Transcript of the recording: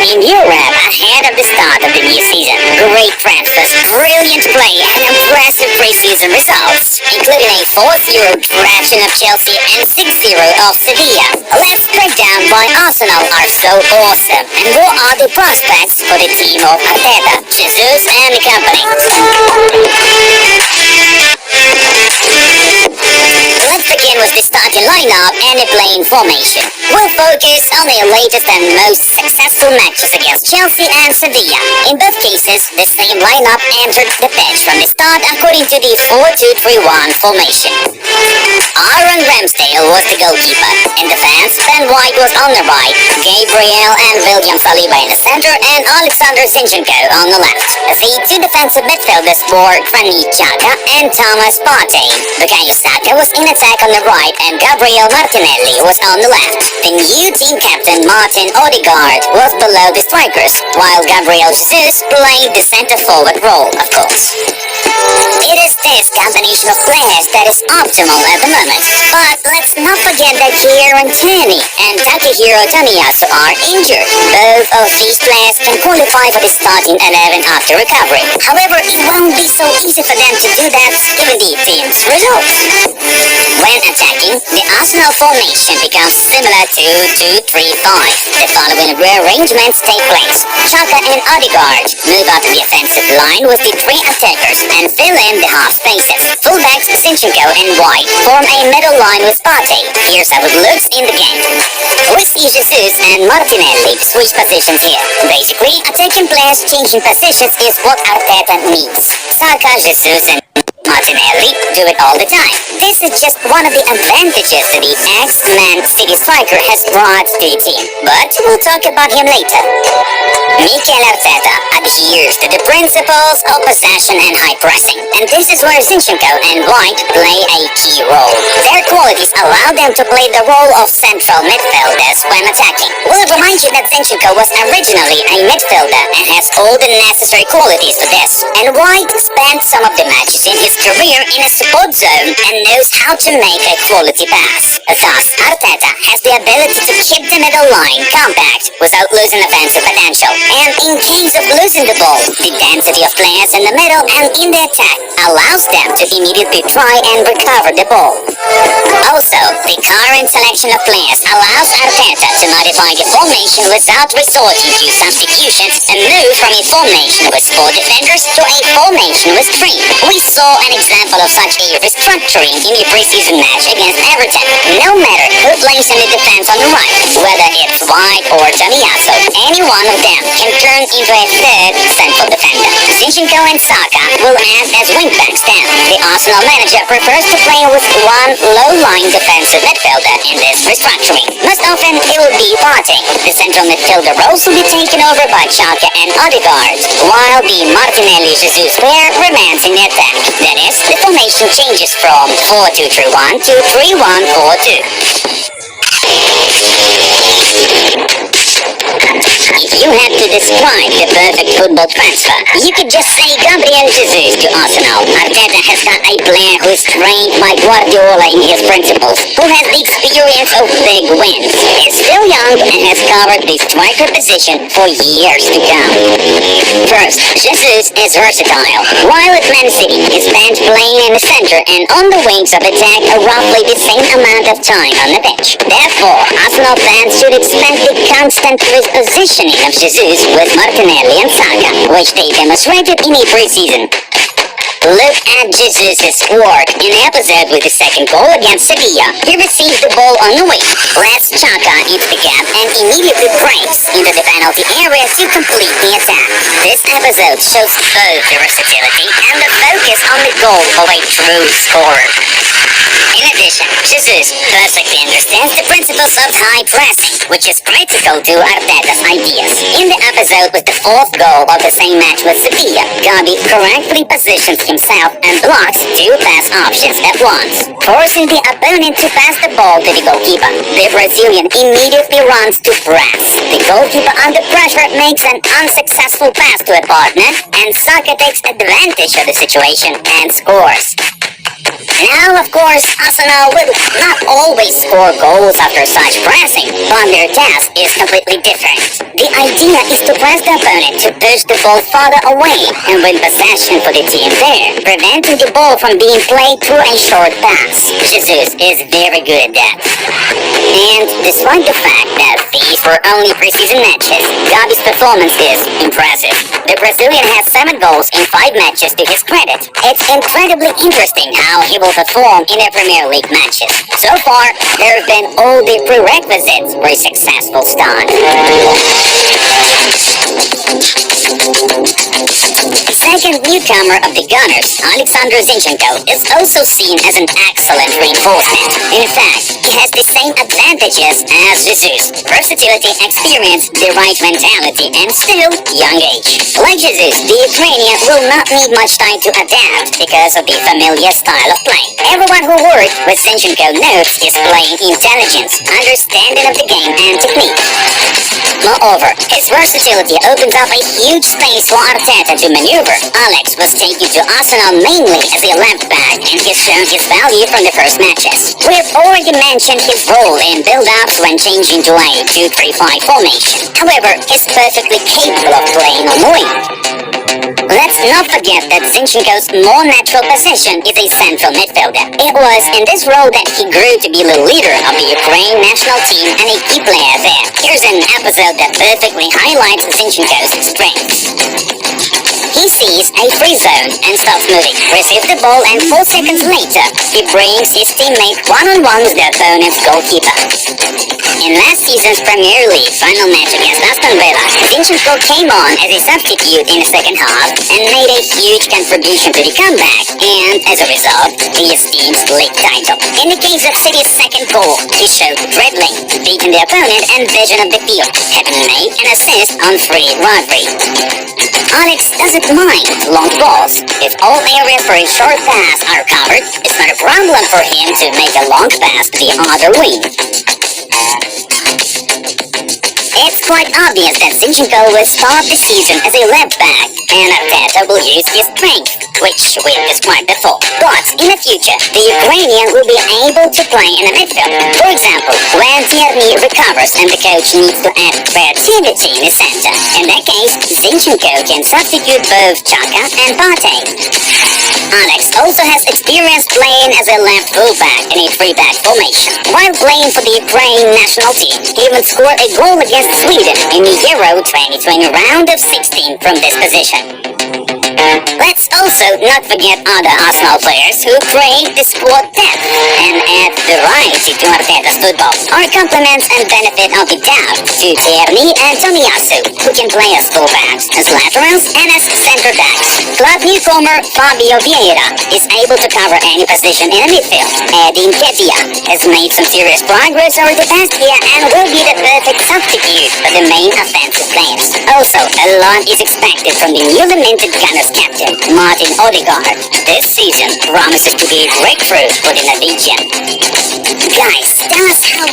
In Europe, ahead of the start of the new season, great transfers, brilliant play, and impressive pre-season results, including a 4-0 thrashing of Chelsea and 6-0 of Sevilla. Let's break down why Arsenal are so awesome, and what are the prospects for the team of Arteta, Jesus, and the company. Let's begin with the starting lineup and the playing formation. We'll focus on the latest and most successful matches against Chelsea and Sevilla. In both cases, the same lineup entered the pitch from the start according to the 4-2-3-1 formation. Aaron Ramsdale was the goalkeeper. In defense, Ben White was on the right, Gabriel and William Saliba in the center, and Alexander Zinchenko on the left. The two defensive midfielders were Granit Xhaka and Thomas Partey. Bukayo Saka was in attack on the right, and Gabriel Martinelli was on the left. The new team captain Martin Odegaard was below the strikers, while Gabriel Jesus played the centre-forward role, of course. It is this combination of players that is optimal at the moment. But let's not forget that Kieran Tierney and Takehiro Tomiyasu are injured. Both of these players can qualify for the starting 11 after recovery. However, it won't be so easy for them to do that given the team's results. When attacking, the Arsenal formation becomes similar to 2-3-5. The following rearrangements take place. Xhaka and Odegaard move out of the offensive line with the three attackers and fill in the half spaces. Fullbacks Zinchenko and White form a middle line with Partey. Here's how it looks in the game. We see Jesus and Martinelli switch positions here. Basically, attacking players changing positions is what Arteta needs. Saka, Jesus and Martinelli do it all the time. This is just one of the advantages that the ex-Man City striker has brought to the team, but we'll talk about him later. Mikel Arteta adheres to the principles of possession and high pressing, and this is where Zinchenko and White play a key role. Their qualities allow them to play the role of central midfielders when attacking. We'll remind you that Zinchenko was originally a midfielder and has all the necessary qualities for this, and White spent some of the matches in his career in a support zone and knows how to make a quality pass. Thus, Arteta has the ability to keep the middle line compact without losing offensive potential. And in case of losing the ball, the density of players in the middle and in the attack allows them to immediately try and recover the ball. Also, the current selection of players allows Arteta to modify the formation without resorting to substitutions and move from a formation with 4 defenders to a formation with 3. We saw an example of such a restructuring in the preseason match against Everton. No matter who plays in the defense on the right, whether it's White or Tomiyasu, any one of them can turn into a third central defender. Zinchenko and Saka will act as wingbacks then. The Arsenal manager prefers to play with one low-line defensive midfielder in this restructuring. Most often, it will be Partey. The central midfielder roles will be taken over by Xhaka and Odegaard, while the Martinelli-Jesus pair remains in the attack. That is, the formation changes from 4-2-3-1 to 3-1-4-2. If you had to describe the perfect football transfer, you could just say Gabriel Jesus to Arsenal. Arteta has got a player who is trained by Guardiola in his principles, who has the experience of big wins, is still young and has covered the striker position for years to come. First, Jesus is versatile. While at Man City, he spent playing in the center and on the wings of attack roughly the same amount of time on the pitch. Therefore, Arsenal fans should expect the constant repositioning of Jesus with Martinelli and Saka, which they demonstrated in a pre-season. Look at Jesus' work in the episode with the second goal against Sevilla. He receives the ball on the wing, lets Xhaka into the gap, and immediately breaks into the penalty area to complete the attack. This episode shows both the versatility and the focus on the goal of a true scorer. In addition, Jesus perfectly understands the principles of high pressing, which is critical to Arteta's ideas. In the episode with the fourth goal of the same match with Sevilla, Gabi correctly positions himself and blocks 2 pass options at once, forcing the opponent to pass the ball to the goalkeeper. The Brazilian immediately runs to press. The goalkeeper under pressure makes an unsuccessful pass to a partner, and Saka takes advantage of the situation and scores. Now, of course, Arsenal will not always score goals after such pressing, but their task is completely different. The idea is to press the opponent to push the ball farther away and win possession for the team there, preventing the ball from being played through a short pass. Jesus is very good at that. And despite the fact that these were only preseason matches, Gabi's performance is impressive. The Brazilian has 7 goals in 5 matches to his credit. It's incredibly interesting how he will perform in the Premier League matches. So far, there have been all the prerequisites for a successful start. The second newcomer of the Gunners, Alexander Zinchenko, is also seen as an excellent reinforcement. In fact, he has the same advantages as Jesus: versatility, experience, the right mentality, and still young age. Like Jesus, the Ukrainian will not need much time to adapt because of the familiar style of play. Everyone who worked with Zinchenko knows his playing intelligence, understanding of the game, and technique. Moreover, his versatility opens up a huge space for Arteta to maneuver. Alex was taken to Arsenal mainly as a left back, and he's shown his value from the first matches. We have already mentioned his role in build-ups when changing to a 2-3-5 formation. However, he's perfectly capable of playing on wing. Let's not forget that Zinchenko's more natural position is a central midfielder. It was in this role that he grew to be the leader of the Ukraine national team and a key player there. Here's an episode that perfectly highlights Zinchenko's strengths. He sees a free zone and stops moving, receives the ball, and 4 seconds later, he brings his teammate one-on-one with the opponent's goalkeeper. In last season's Premier League final match against Aston Villa, Zinchenko came on as a substitute in the second half and made a huge contribution to the comeback, and as a result, his team's league title. In the case of City's second goal, he showed dribbling, beating the opponent and vision of the field, having made an assist on free Rodri. Alex doesn't mind long balls. If all areas for a short pass are covered, it's not a problem for him to make a long pass to the other wing. It's quite obvious that Zinchenko will start the season as a left back, and Arteta will use his strength, which we've described before. But in the future, the Ukrainian will be able to play in the midfield. For example, when Tierney recovers and the coach needs to add creativity in the center. In that case, Zinchenko can substitute both Chaka and Partey. Alex also has experience playing as a left fullback in a 3-back formation. While playing for the Ukraine national team, he even scored a goal against Sweden in the Euro 2020 round of 16 from this position. Let's also not forget other Arsenal players who create the squad depth and add variety to Arteta's football. Our compliments and benefit of the doubt to Tierney and Tomiyasu, who can play as fullbacks, as laterals, and as centre-backs. Club newcomer Fabio Vieira is able to cover any position in the midfield. Edin Ketia has made some serious progress over the past year and will be the perfect substitute for the main offensive players. Also, a lot is expected from the newly minted Gunners captain, Martin Odegaard. This season promises to be a breakthrough for the Norwegian. Guys, tell us how